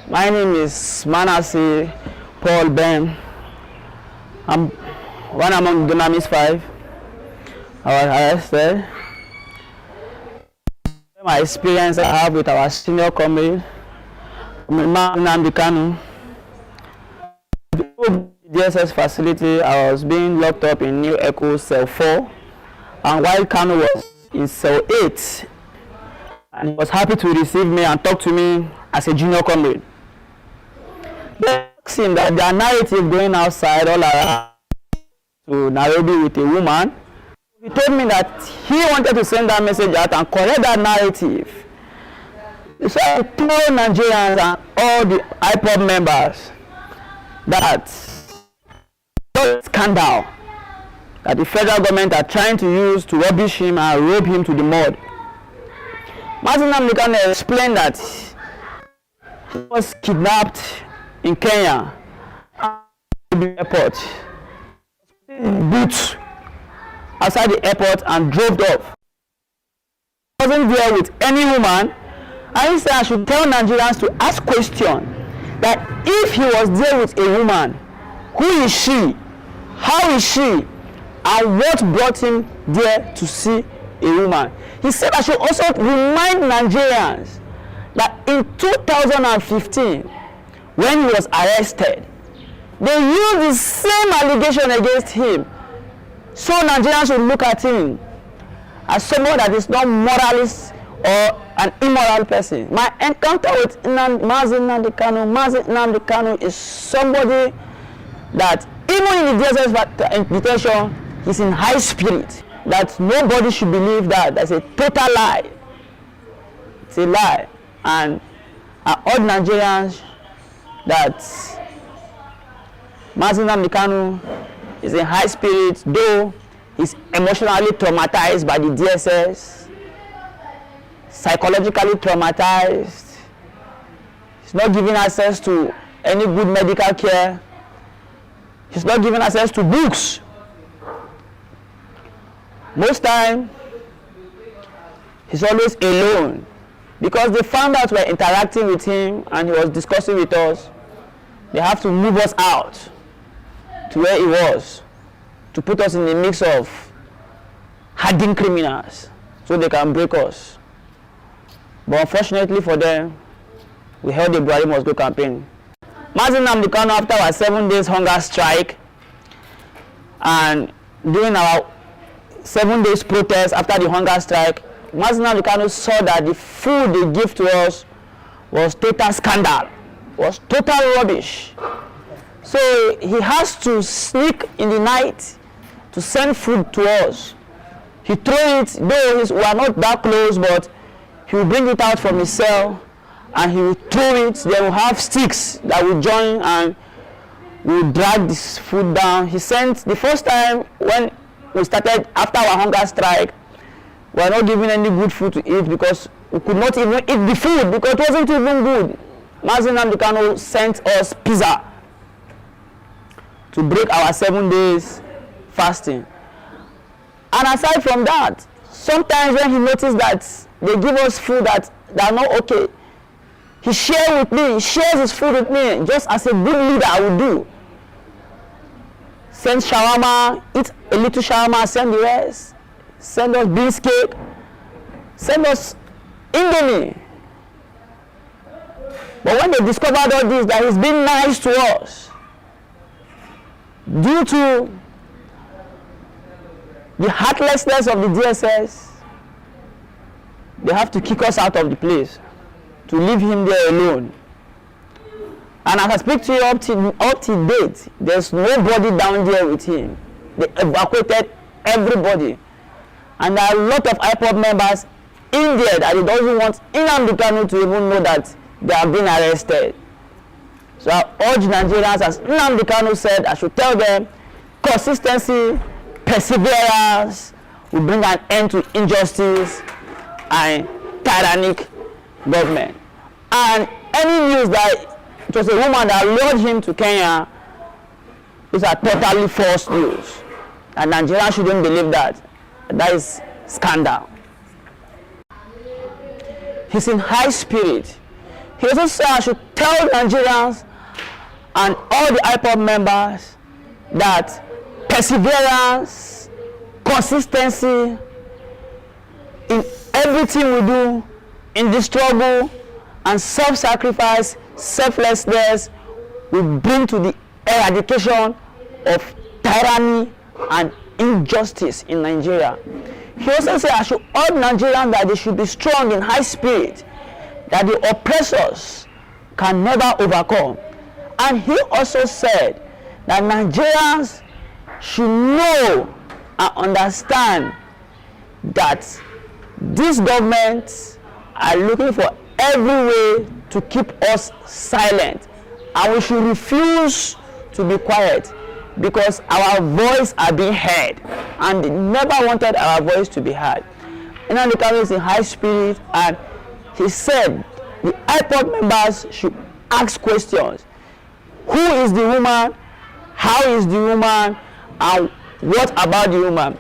My name is Manasseh Paul Ben. I'm one among Dunamis 5. I was arrested. My experience I have with our senior comrade, Nnamdi Kanu. The DSS facility, I was being locked up in New Echo Cell 4, and while Kanu was in Cell 8, and he was happy to receive me and talk to me as a junior comrade. They asked him that their narrative going outside all around to Nairobi with a woman. He told me that he wanted to send that message out and correct that narrative. So I told Nigerians and all the IPOB members that scandal that the federal government are trying to use to rubbish him and rope him to the mud. Nnamdi Kanu explained that he was kidnapped in Kenya at the airport. Boots outside the airport and drove off. He wasn't there with any woman, and he said I should tell Nigerians to ask questions that if he was there with a woman, who is she, how is she, and what brought him there to see a woman. He said I should also remind Nigerians that in 2015, when he was arrested, they used the same allegation against him. So Nigerians should look at him as someone that is not moralist or an immoral person. My encounter with Nnamdi Kanu is somebody that even in the DSS detention, he's in high spirit. That nobody should believe that. That's a total lie. It's a lie. And I urge Nigerians that Nnamdi Kanu is in high spirits, though he's emotionally traumatized by the DSS, psychologically traumatized. He's not given access to any good medical care. He's not given access to books. Most time, he's always alone because they found out we're interacting with him and he was discussing with us. They have to move us out to where he was to put us in the mix of hardened criminals so they can break us. But unfortunately for them, we held the Buhari Must Go campaign. Nnamdi Kanu, after our 7 days hunger strike and during our 7 days protest after the hunger strike, Nnamdi Kanu saw that the food they give to us was total scandal, was total rubbish. So he has to sneak in the night to send food to us. He threw it, though we are not that close, but he will bring it out from his cell and he will throw it. They will have sticks that will join and will drag this food down. He sent, the first time when we started after our hunger strike, we were not given any good food to eat because we could not even eat the food because it wasn't even good. Nnamdi Kanu sent us pizza to break our 7 days fasting. And aside from that, sometimes when he noticed that they give us food that are not okay, he shares his food with me, just as a good leader I would do. Send shawarma, eat a little shawarma, send the rest. Send us beans cake, send us indomie. But when they discovered all this, that he's been nice to us, due to the heartlessness of the DSS, they have to kick us out of the place, to leave him there alone. And as I speak to you up to date, there's nobody down there with him. They evacuated everybody. And there are a lot of IPOB members in there that they don't want Nnamdi Kanu to even know that they have been arrested. So I urge Nigerians, as Nnamdi Kanu said, I should tell them, consistency, perseverance will bring an end to injustice and tyrannic government. And any news that it was a woman that lured him to Kenya, these are totally false news. And Nigerians shouldn't believe that. That is scandal. He's in high spirit. He also said I should tell Nigerians and all the IPOB members that perseverance, consistency in everything we do, in the struggle, and self-sacrifice, selflessness will bring to the eradication of tyranny and injustice in Nigeria. He also said I should urge Nigerians that they should be strong in high spirit, that the oppressors can never overcome. And he also said that Nigerians should know and understand that these governments are looking for every way to keep us silent, and we should refuse to be quiet because our voice are being heard, and they never wanted our voice to be heard. Nnamdi Kanu is in high spirit, and he said the IPOB members should ask questions. Who is the woman? How is the woman? And what about the woman?